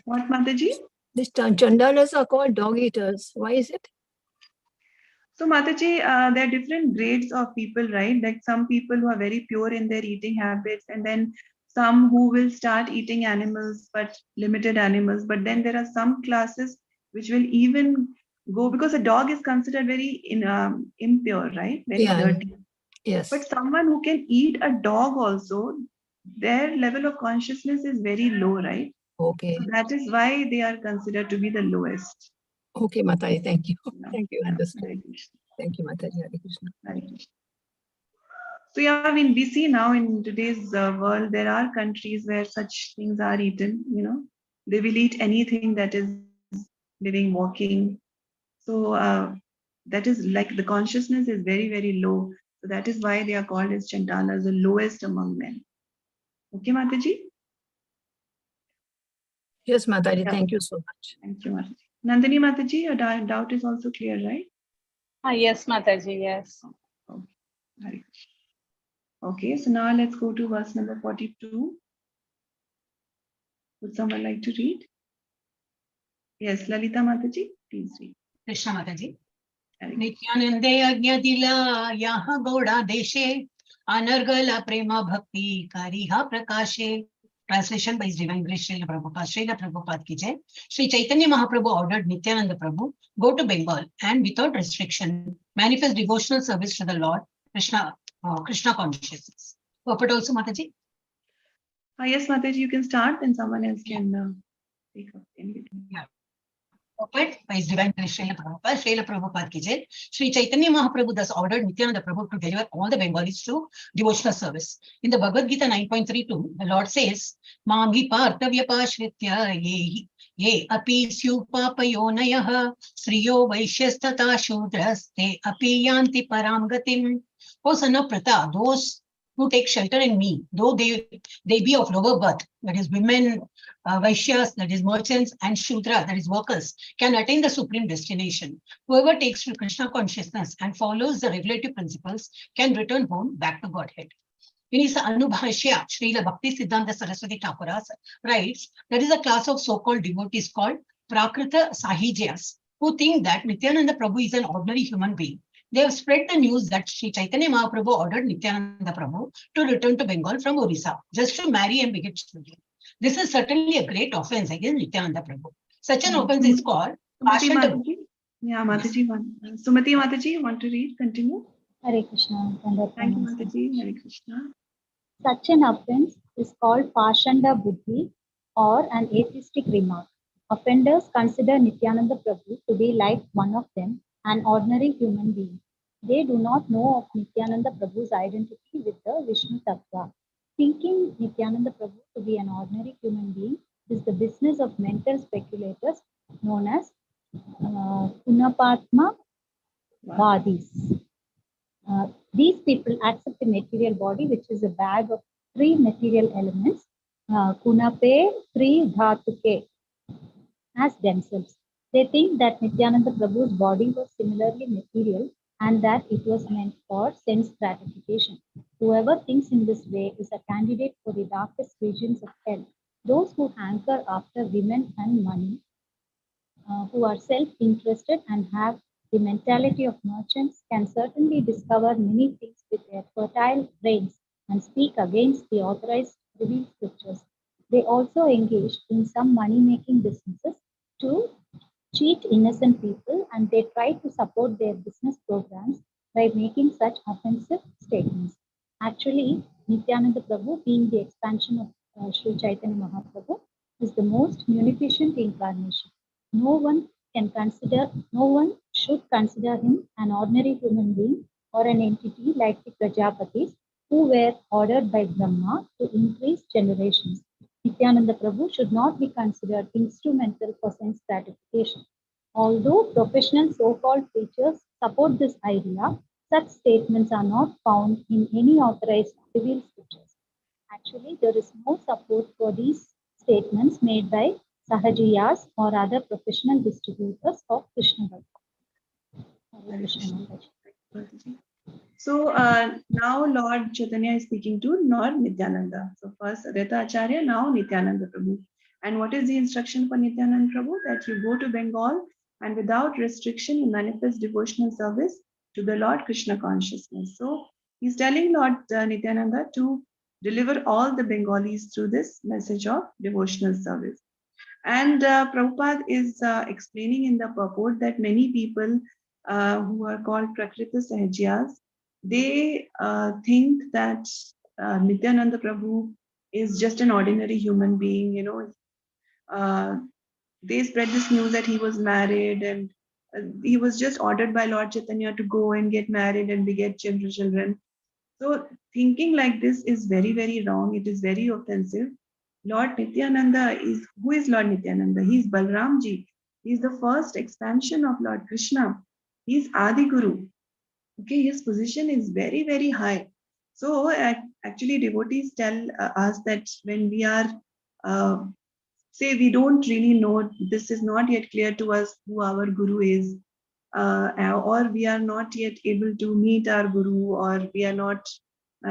What, Mataji? These chandalas are called dog eaters. Why is it? So, Mataji, there are different grades of people, right? Like some people who are very pure in their eating habits, and then some who will start eating animals, but limited animals. But then there are some classes which will even go because a dog is considered very impure, right? Very dirty. Yes. But someone who can eat a dog also, their level of consciousness is very low, right? Okay. So that is why they are considered to be the lowest. Okay, Mataji, thank you. Yeah. Thank you, Yeah. understood. Hare Krishna. Thank you, Mataji. Hare Krishna. Hare Krishna. So yeah, I mean, we see now in today's world, there are countries where such things are eaten, you know, they will eat anything that is living, walking. So that is like the consciousness is very, very low. So that is why they are called as Chantalas, the lowest among men. Okay, Mataji? Yes, Mataji, Yeah. thank you so much. Thank you, Mataji. Nandini Mataji, your doubt is also clear, right? Yes, Mataji, yes. Okay. Right. Okay, so now let's go to verse number 42. Would someone like to read? Yes, Lalita Mataji, please read. Krishna Mataji. Hare नित्यानंदे अज्ञदिला यहाँ गौड़ा देशे अनर्गला प्रेमा भक्ति कारिहा प्रकाशे. Translation by His Divine Grace Srila Prabhupada. Srila Prabhupada ki jai. Sri Chaitanya Mahaprabhu ordered Nityananda Prabhu go to Bengal and without restriction manifest devotional service to the Lord Krishna, Krishna consciousness. Purport also, Mataji. Yes, Mataji, you can start and someone else can take up in between. Yeah. Purport by His Divine Grace Srila Prabhupada. Srila Prabhupada ki jai. Sri Chaitanya Mahaprabhu thus ordered Nityananda Prabhu to deliver all the Bengalis to devotional service. In the Bhagavad Gita 9.32, the Lord says, Mami partavya ye api syupapayonayah sriyo vaishyastata shudraste api yanti param gatim. O son of Pratha, those who take shelter in me, though they be of lower birth, that is women, Vaishyas, that is merchants, and Shudra, that is workers, can attain the supreme destination. Whoever takes to Krishna consciousness and follows the regulative principles can return home back to Godhead. In his Anubhashya, Srila Bhakti Siddhanta Saraswati Thakura writes, there is a class of so-called devotees called Prakrita Sahijyas, who think that Nityananda Prabhu is an ordinary human being. They have spread the news that Sri Chaitanya Mahaprabhu ordered Nityananda Prabhu to return to Bengal from Orissa, just to marry and beget children. This is certainly a great offense against Nityananda Prabhu. Such an offense is called Sumati Mataji. Yeah, Mataji. Sumati Mataji, you want to read? Continue. Hare Krishna. Thank you, Mataji. Hare Krishna. Such an offense is called Pashanda Buddhi or an atheistic remark. Offenders consider Nityananda Prabhu to be like one of them, an ordinary human being. They do not know of Nityananda Prabhu's identity with the Vishnu Tattva. Thinking Nityananda Prabhu to be an ordinary human being is the business of mental speculators known as Punapatma Vadis. These people accept the material body, which is a bag of three material elements, kunape, three dhatuke, as themselves. They think that Nityananda Prabhu's body was similarly material and that it was meant for sense gratification. Whoever thinks in this way is a candidate for the darkest regions of hell. Those who hanker after women and money, who are self-interested and have the mentality of merchants, can certainly discover many things with their fertile brains and speak against the authorized revealed scriptures. They also engage in some money-making businesses to cheat innocent people, and they try to support their business programs by making such offensive statements. Actually, Nityananda Prabhu, being the expansion of Sri Chaitanya Mahaprabhu, is the most munificent incarnation. No one should consider him an ordinary human being or an entity like the Prajapatis who were ordered by Brahma to increase generations. Nityananda Prabhu should not be considered instrumental for sense gratification. Although professional so-called preachers support this idea, such statements are not found in any authorized revealed scriptures. Actually, there is no support for these statements made by Sahajiyas or other professional distributors of Krishna Bhakti. Hare Krishna Mataji. So now Lord Chaitanya is speaking to Lord Nityananda. So first Advaita Acharya, now Nityananda Prabhu. And what is the instruction for Nityananda Prabhu? That you go to Bengal and without restriction you manifest devotional service to the Lord Krishna consciousness. So he's telling Lord Nityananda to deliver all the Bengalis through this message of devotional service. And Prabhupada is explaining in the purport that many people who are called Prakrita Sahajyas, they think that Nityananda Prabhu is just an ordinary human being, they spread this news that he was married and he was just ordered by Lord Chaitanya to go and get married and beget children. So thinking like this is very, very wrong. It is very offensive. Lord Nityananda is, who is Lord Nityananda? He is Balramji. He is the first expansion of Lord Krishna. He is Adi Guru. Okay, his position is very, very high. So actually devotees tell us that when we are, say we don't really know, this is not yet clear to us who our Guru is, or we are not yet able to meet our Guru, or we are not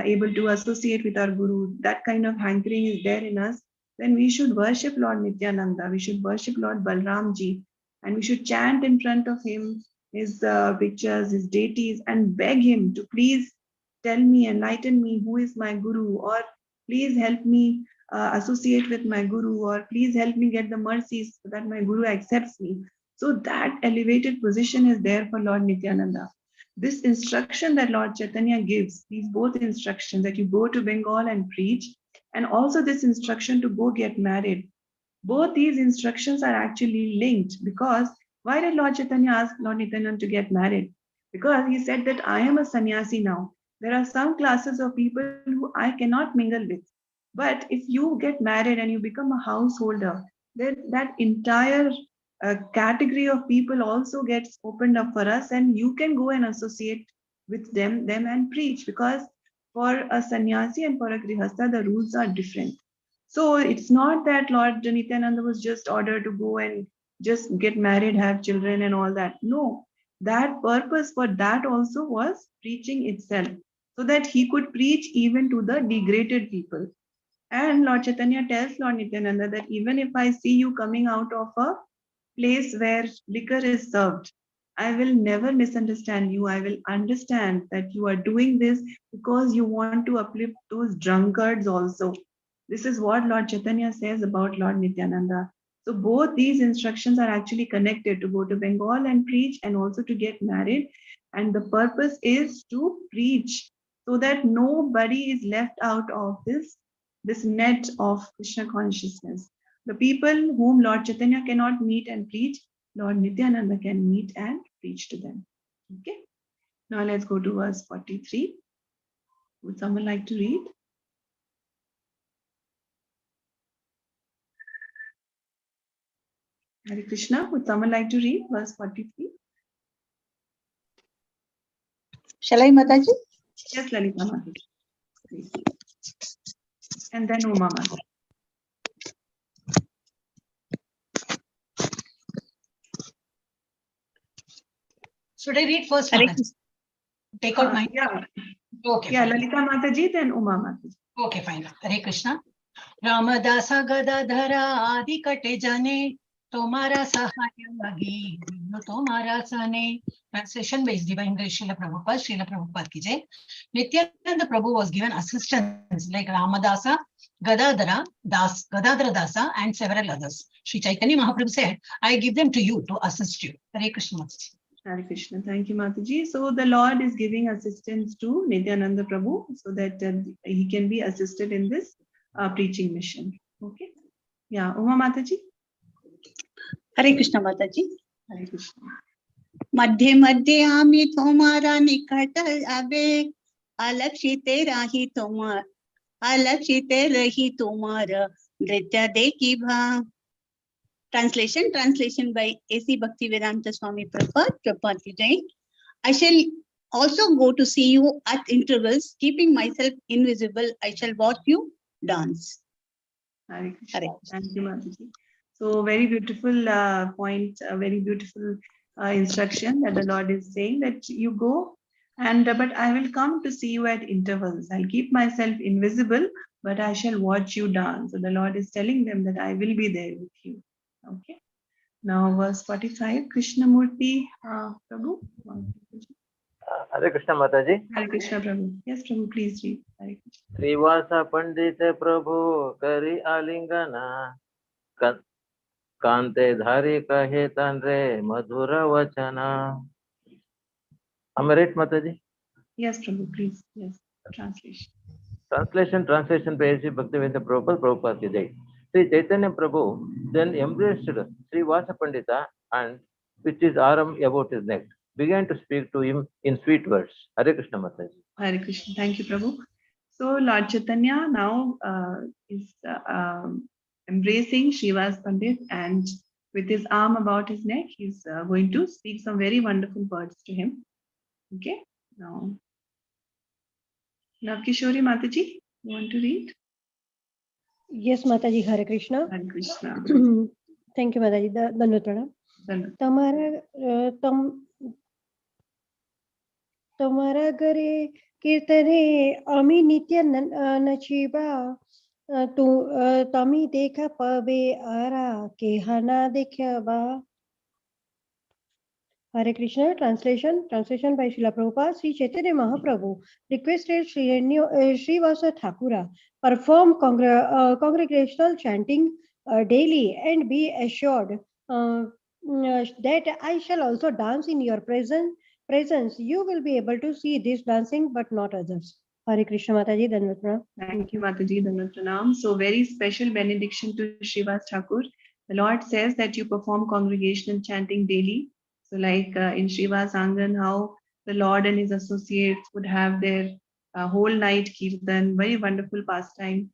able to associate with our Guru, that kind of hankering is there in us, then we should worship Lord Nityananda, we should worship Lord Balramji, and we should chant in front of him, his pictures, his deities, and beg him to please tell me, enlighten me, who is my Guru, or please help me associate with my Guru, or please help me get the mercies so that my Guru accepts me. So that elevated position is there for Lord Nityananda. This instruction that Lord Chaitanya gives, these both instructions, that you go to Bengal and preach, and also this instruction to go get married, both these instructions are actually linked. Because why did Lord Chaitanya ask Lord Nityananda to get married? Because he said that I am a sannyasi now. There are some classes of people who I cannot mingle with. But if you get married and you become a householder, then that entire category of people also gets opened up for us, and you can go and associate with them and preach. Because for a sannyasi and for a grihastha, the rules are different. So it's not that Lord Nityananda was just ordered to go and just get married, have children, and all that. No, that purpose for that also was preaching itself, so that he could preach even to the degraded people. And Lord Chaitanya tells Lord Nityananda that even if I see you coming out of a place where liquor is served, I will never misunderstand you. I will understand that you are doing this because you want to uplift those drunkards also. This is what Lord Chaitanya says about Lord Nityananda. So both these instructions are actually connected, to go to Bengal and preach and also to get married. And the purpose is to preach so that nobody is left out of this net of Krishna consciousness. The people whom Lord Chaitanya cannot meet and preach, Lord Nityananda can meet and preach to them. Okay. Now let's go to verse 43. Would someone like to read? Hare Krishna. Would someone like to read verse 43? Shall I, Mataji? Yes, Lalita Mataji. Please. And then Uma Mataji. Should I read first? Hare Mataji? Take out my. Yeah. Okay. Yeah, fine. Lalita Mataji, then Uma Mataji. Okay, fine. Hare Krishna. रामदासा Gadadhara आदि कटे जाने तुम्हारा सहाय लगी तुम्हारा सने. Translation by His Divine Grace Srila Prabhupada ki jai. Nityananda Prabhu was given assistants like Ramadasa, Gadadhara Dasa and several others. Sri Chaitanya Mahaprabhu said, I give them to you to assist you. Hare Krishna. Hare Krishna. Thank you, Mataji. So the Lord is giving assistance to Nityananda Prabhu so that he can be assisted in this preaching mission. Okay. Yeah, Uma Mataji. Hare Krishna, Mataji. Hare Krishna. मध्य मध्य आमी तुम्हारा निकट आवे अलक्षिते रही तुम्हारा नृत्य देखी भा. Translation by A.C. Bhaktivedanta Swami Prabhupada ki jai. I shall also go to see you at intervals, keeping myself invisible. I shall watch you dance. Hare Krishna. Thank you, Mataji. So very beautiful point, a very beautiful instruction that the Lord is saying that you go and but I will come to see you at intervals. I'll keep myself invisible, but I shall watch you dance. So the Lord is telling them that I will be there with you. Okay. Now verse 45, Krishnamurti Prabhu. Hare Krishna Mataji. Hare Krishna Prabhu. Yes, Prabhu, please read. Hare Krishna. Srivasa Pandita Prabhu Kari Alingana Kante Dhari Kahe Tanre Madhura Vachana. Am I right, Mataji? Yes, Prabhu, please. Yes. Translation. Translation by A.C. Bhaktivedanta Prabhupada ki jai. Sri Chaitanya Prabhu then embraced Sri Vasa Pandita and with his arm about his neck began to speak to him in sweet words. Hare Krishna Mataji. Hare Krishna. Thank you, Prabhu. So Lord Chaitanya now is embracing Srivas Pandit and with his arm about his neck, he's going to speak some very wonderful words to him. Okay. Now, Navkishori Mataji, you want to read? Yes, Mataji. Hare Krishna. Hare Krishna. Thank you, Mataji. Dandavat pranam. તમારા ઘરે કીર્તને અમી નિત્ય નચીબા તમે દેખા પબે આરા કે હના દેખ્યાબા. Hare Krishna. Translation by Srila Prabhupada. Sri Chaitanya Mahaprabhu requested Srivasa Thakura perform congregational chanting daily and be assured that I shall also dance in your presence. You will be able to see this dancing but not others. Hare Krishna Mataji. Dandavat pranam. Thank you, Mataji. Dandavat pranam. So very special benediction to Srivas Thakur. The Lord says that you perform congregational chanting daily. So like in Srivas Angan, how the Lord and his associates would have their whole night kirtan, very wonderful pastime.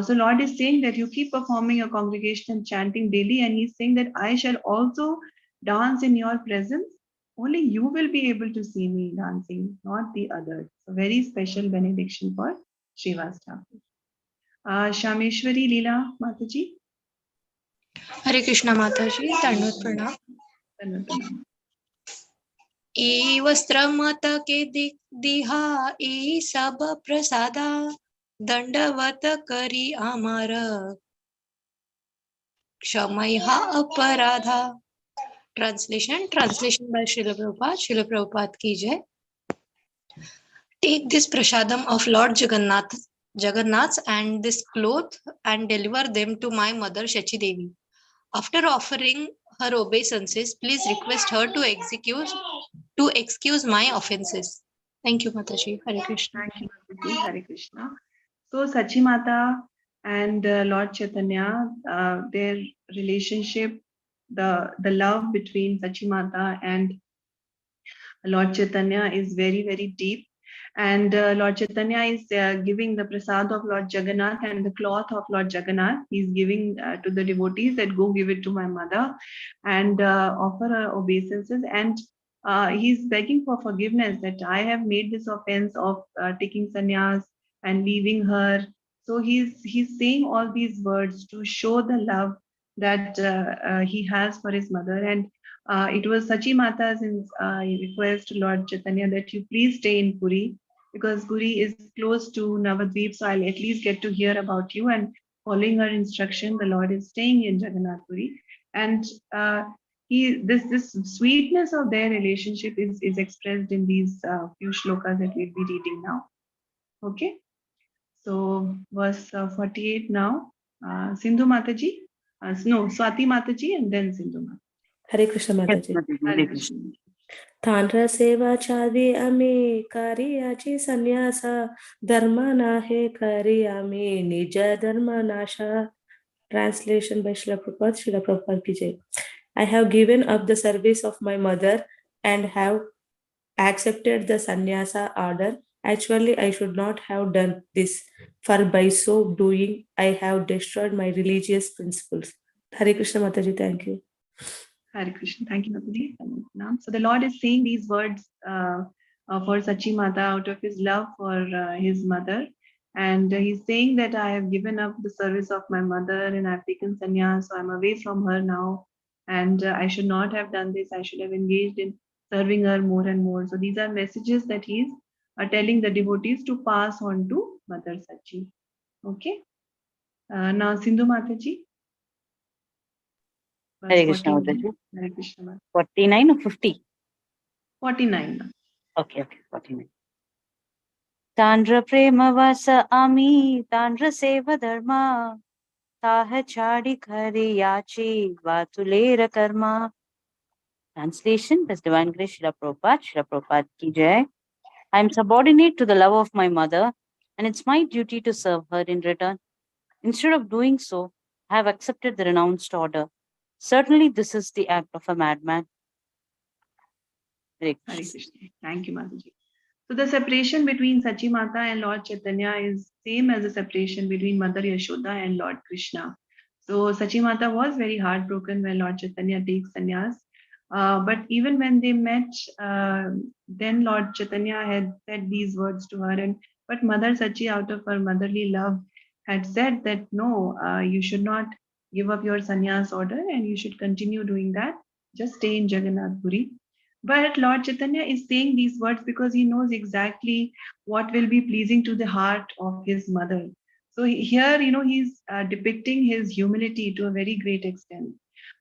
So Lord is saying that you keep performing a congregational chanting daily and he's saying that I shall also dance in your presence. Only you will be able to see me dancing, not the others. So very special benediction for Srivas Thakur. Shameshwari Leela Mataji. Hare Krishna Mataji. Dandavat pranam. Dandavat pranam. E वस्त्र मत के दिहा e सब प्रसादा दंडवत करी आमार क्षमया अपराधा. Translation by Srila Prabhupada ki jai. Take this prasadam of Lord Jagannath and this cloth and deliver them to my mother Shachi Devi. After offering her obeisances, please request her to excuse my offenses. Thank you, Mataji. Hare Krishna. Thank you, Mataji. Hare Krishna. So Sachi Mata and Lord Chaitanya, their relationship, the love between Sachi Mata and Lord Chaitanya is very, very deep. And Lord Chaitanya is giving the prasad of Lord Jagannath and the cloth of Lord Jagannath. He's giving to the devotees that go give it to my mother and offer her obeisances. And he's begging for forgiveness that I have made this offense of taking sannyas and leaving her. So he's saying all these words to show the love that he has for his mother. And it was Sachi Mata's request to Lord Chaitanya that you please stay in Puri, because Puri is close to Navadvip, so I'll at least get to hear about you. And following her instruction, the Lord is staying in Jagannath Puri. And this sweetness of their relationship is expressed in these few shlokas that we'll be reading now. Okay, so verse 48 now. Sindhu Mataji, no, Swati Mataji, and then Sindhu Mataji. Hare Krishna Mataji. Hare Krishna. Tantra seva chadi ame kariyachi sannyasa dharma nahe kariyame nija dharma nasha. Translation by Srila Prabhupada. Srila Prabhupada ki jai. I have given up the service of my mother and have accepted the sannyasa order. Actually, I should not have done this, for by so doing, I have destroyed my religious principles. Hare Krishna Mataji, thank you. Hare Krishna. Thank you, Mataji. So the Lord is saying these words for Sachi Mata out of his love for his mother. And he's saying that I have given up the service of my mother and I've taken sannyas, so I'm away from her now. And I should not have done this. I should have engaged in serving her more and more. So these are messages that he's telling the devotees to pass on to Mother Sachi. Okay. Now Sindhu Mataji. Hare Krishna Mataji. Hare Krishna. 49 or 50? 49. Okay, 49. Tandra prema vasa ami, tandra seva dharma, taha chadi khari yachi, vatulera karma. Translation, His Divine Grace Srila Prabhupada ki jai. I am subordinate to the love of my mother, and it's my duty to serve her in return. Instead of doing so, I have accepted the renounced order. Certainly, this is the act of a madman. Hare Krishna. Thank you, Mataji. So the separation between Sachi Mata and Lord Chaitanya is same as the separation between Mother Yashoda and Lord Krishna. So Sachi Mata was very heartbroken when Lord Chaitanya takes sannyas. But even when they met, then Lord Chaitanya had said these words to her. But Mother Sachi, out of her motherly love, had said that no, you should not give up your sannyas order and you should continue doing that. Just stay in Jagannath Puri. But Lord Chaitanya is saying these words because he knows exactly what will be pleasing to the heart of his mother. So here, he's depicting his humility to a very great extent.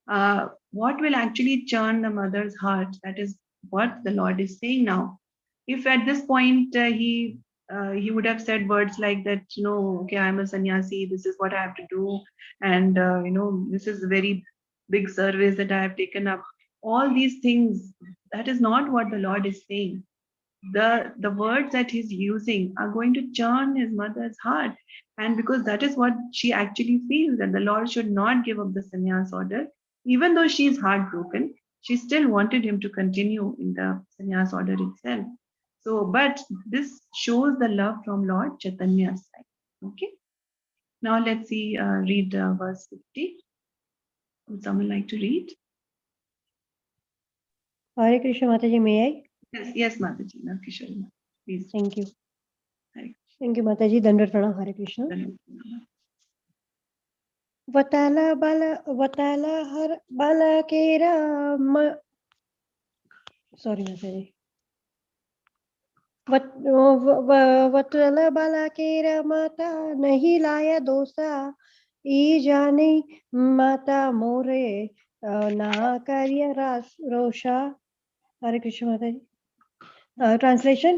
What will actually churn the mother's heart? That is what the Lord is saying now. If at this point he would have said words like that, okay, I'm a sannyasi, this is what I have to do, and this is a very big service that I have taken up. All these things, that is not what the Lord is saying. The words that he's using are going to churn his mother's heart, and because that is what she actually feels, that the Lord should not give up the sannyas order. Even though she is heartbroken, she still wanted him to continue in the sannyas order itself. So, but this shows the love from Lord Chaitanya's side. Okay. Now let's see, read verse 50. Would someone like to read? Hare Krishna Mataji, may I? Yes, Mataji. Kishori, please. Thank you. Hare. Thank you, Mataji. Dandavat pranam. Hare Krishna. Vatala har bala kera sorry, Mataji. Vatala bala kera mata nahi laya dosa e jani mata more na karya rosha. Hare Krishna Mataji. Translation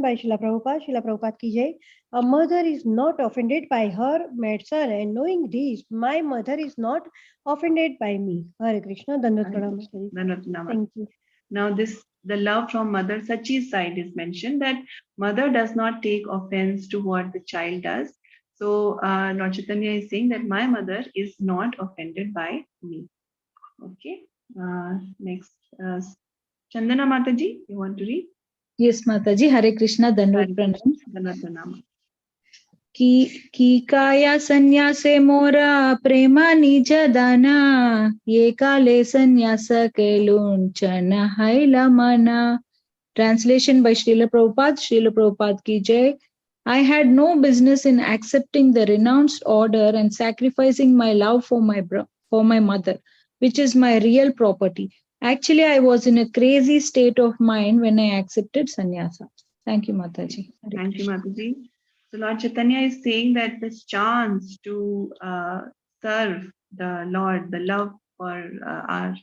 by Srila Prabhupada. Srila Prabhupada ki jai. A mother is not offended by her made son, and knowing this, my mother is not offended by me. Hare Krishna. Dandavat pranam. Thank you. Now the love from Mother Sachi's side is mentioned, that mother does not take offense to what the child does. So Lord Chaitanya is saying that my mother is not offended by me. Okay. Next, Chandana Mataji, you want to read? Yes, Mataji. Hare Krishna. Dandavat pranam. Kikaya sannyase mora prema nija dana ye kale sannyasa kelunchana haila mana. Translation by Srila Prabhupada. Srila Prabhupada ki jai. I had no business in accepting the renounced order and sacrificing my love for my mother, which is my real property. Actually, I was in a crazy state of mind when I accepted sannyasa. Thank you, Mataji. Thank you, Mataji. So Lord Chaitanya is saying that this chance to serve the Lord, the love for our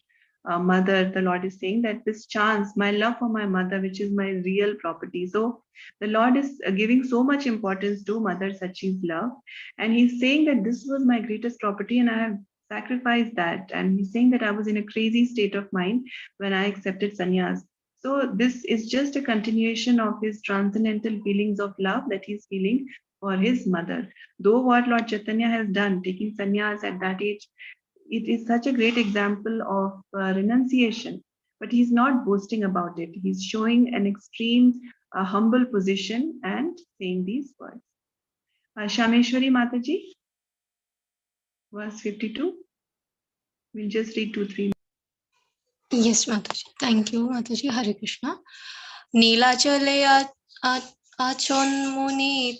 mother, the Lord is saying that this chance, my love for my mother, which is my real property. So the Lord is giving so much importance to Mother Sachi's love. And he's saying that this was my greatest property and I have sacrificed that. And he's saying that I was in a crazy state of mind when I accepted sannyas. So this is just a continuation of his transcendental feelings of love that he's feeling for his mother. Though what Lord Chaitanya has done, taking sannyas at that age, it is such a great example of renunciation. But he's not boasting about it. He's showing an extreme humble position and saying these words. Shameshwari Mataji, verse 52. We'll just read 2-3. Yes, Mataji. Thank you, Mataji. Hare Krishna. नीलाचले आचोन्मुनि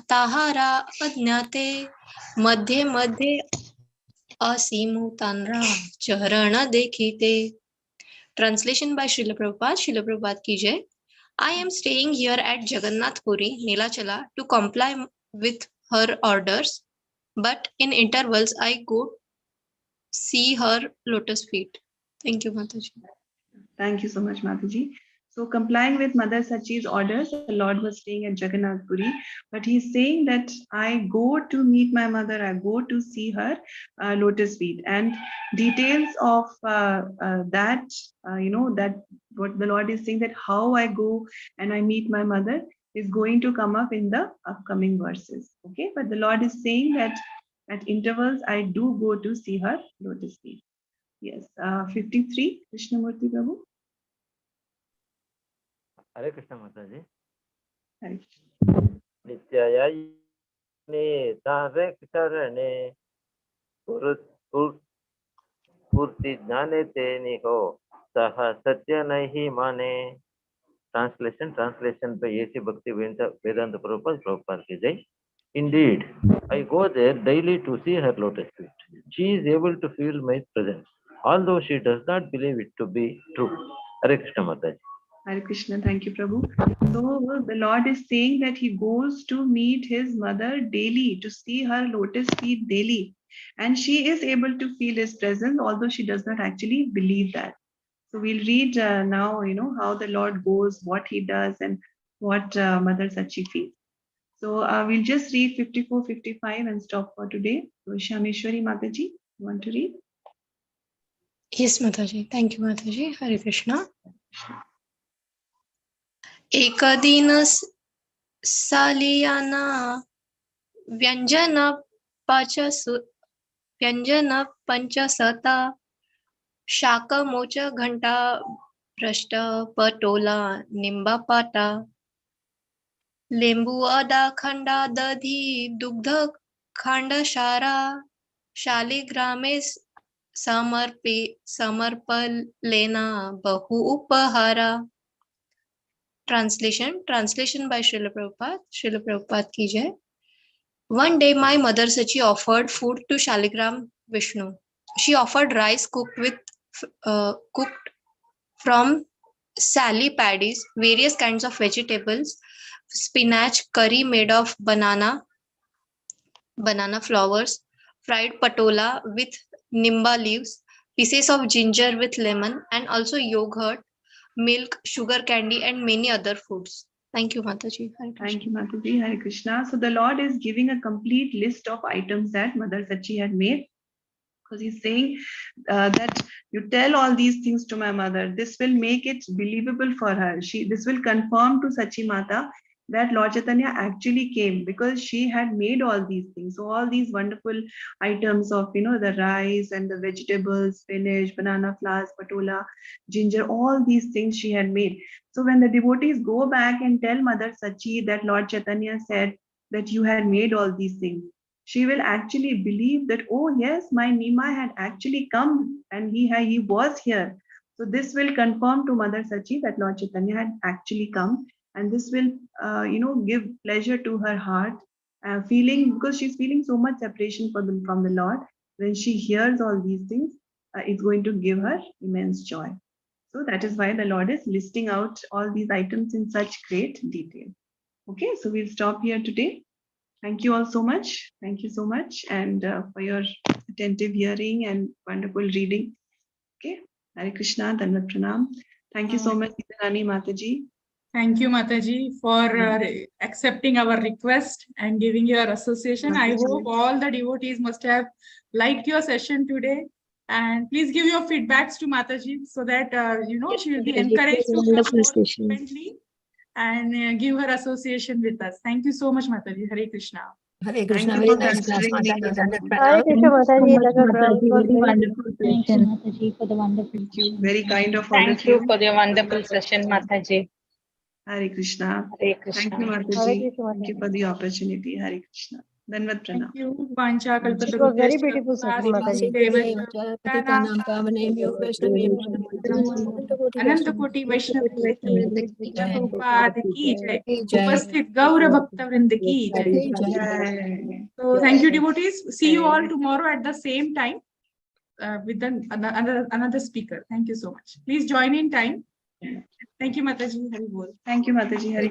ताहारा अज्ञाते मध्ये मध्ये असीमुतानरा चरण देखिते. Translation by Srila Prabhupada. Srila Prabhupada ki jai. I am staying here at Jagannath Puri, Nilachala, to comply with her orders, but in intervals I go see her lotus feet. Thank you, Mataji. Thank you so much, Mataji. So complying with Mother Sachi's orders, the Lord was staying at Jagannath Puri, but he's saying that I go to meet my mother, I go to see her lotus feet. And details of that, that what the Lord is saying, that how I go and I meet my mother is going to come up in the upcoming verses. Okay, but the Lord is saying that at intervals, I do go to see her lotus feet. Yes, 53, Krishnamurti Prabhu. Hare Krishna Mataji. Hare Nityaya ne tare charane purti jnane te niho saha satya nahi mane. Translation by A.C. Bhakti Vedanta Prabhupada ki jai. Indeed, I go there daily to see her lotus feet. She is able to feel my presence, although she does not believe it to be true. Hare Krishna Mataji. Hare Krishna, thank you, Prabhu. So the Lord is saying that he goes to meet his mother daily, to see her lotus feet daily. And she is able to feel his presence, although she does not actually believe that. So we'll read now, how the Lord goes, what he does, and what Mother Sachi feels. So we'll just read 54, 55 and stop for today. So Shameshwari Mataji, you want to read? Yes, Mataji. Thank you, Mataji. Hare Krishna. Ekadina Saliyana Vyanjana Panchasata Shaka Mocha Ghanta Prashta Patola Nimba Pata Lembu Ada Khanda Dadhi Dugdha Khanda Shara Shali Grames Samarpal Lena Bahu Upahara. Translation by Srila Prabhupada. Srila Prabhupada ki jai. One day my mother Sachi offered food to Shaligram Vishnu. She offered rice cooked from sally paddies, various kinds of vegetables, spinach, curry made of banana flowers, fried patola with nimba leaves, pieces of ginger with lemon, and also yogurt, milk, sugar candy, and many other foods. Thank you, Mataji. Thank you, Mataji. Hare Krishna. So the Lord is giving a complete list of items that Mother Sachi had made. Because he's saying that you tell all these things to my mother. This will make it believable for her. This will confirm to Sachi Mata that Lord Chaitanya actually came, because she had made all these things. So all these wonderful items of, the rice and the vegetables, spinach, banana flowers, patola, ginger, all these things she had made. So when the devotees go back and tell Mother Sachi that Lord Chaitanya said that you had made all these things. She will actually believe that, oh yes, my Nima had actually come and he was here. So this will confirm to Mother Sachi that Lord Chaitanya had actually come, and this will give pleasure to her heart, feeling, because she's feeling so much separation from the Lord. When she hears all these things, it's going to give her immense joy. So that is why the Lord is listing out all these items in such great detail. Okay, so we'll stop here today. Thank you all so much. Thank you so much, and for your attentive hearing and wonderful reading. Okay, Hare Krishna, Dandavat Pranam. Thank you so much, Rani Mataji. Thank you, Mataji, for accepting our request and giving your association. I hope all the devotees must have liked your session today. And please give your feedbacks to Mataji so that she will be encouraged to come more frequently and give her association with us. Thank you so much, Mataji. Hare Krishna. Hare Krishna. Thank you Very for nice class, considering me. Mataji. Hare Krishna, Mataji. Very Thank you, Mataji, for the wonderful Thank you. session. Very kind of all Thank of you you. for the wonderful session, Mataji. Hare Krishna. Hare Thank Krishna. you, Hare Mataji. Krishna, Thank you for the opportunity. Hare Krishna. Dandavat Thank Pranam. you. Vancha It was very beautiful session, Mataji. अनंत कोटि वैष्णव प्रभुपाद की जय. उपस्थित गौर भक्त वृंद की जय. So thank you, devotees. See you all tomorrow at the same time with another speaker. Thank you so much. Please join in time. Thank you, Mataji. Hari Bol. Thank you, Mataji. Hari